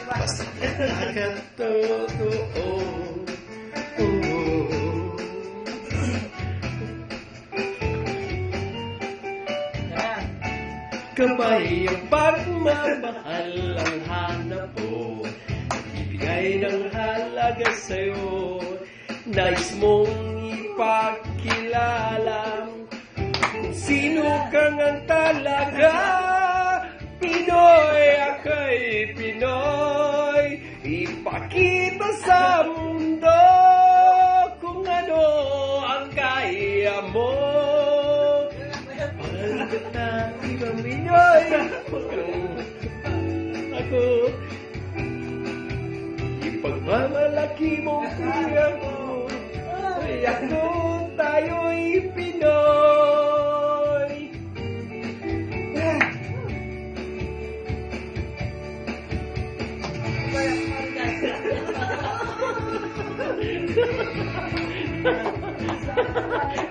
Basta nakatotoo. Kamay ang pagmamahal ang hanap ko, ibigay ng halaga sa'yo. Nais mong ipakilala kung sino kang ang talaga. Pinoy, ako'y Pinoy. Ipakita sa mundo kung ano ang kaya mo. Parang kita, ibang Pinoy. Ako, ipagmamalaki mo kuya ko. Ay ako, tayo'y Pinoy.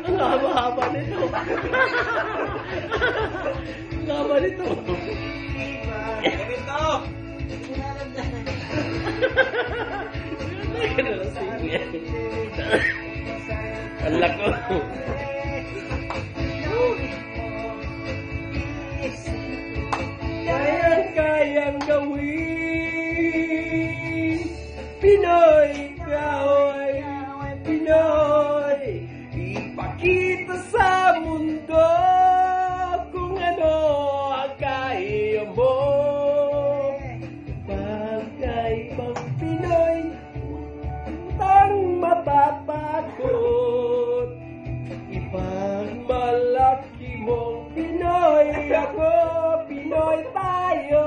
Ang haba-haba nito. Ang haba nito. Ganito! Ang lako. Kayang gawin. Pinoy, ikaw ay Pinoy. Ipakita sa mundo kung ano ang kaya mo. Pagkaibang Pinoy ang matatakot. Ipagmalaki mong Pinoy ako, Pinoy tayo.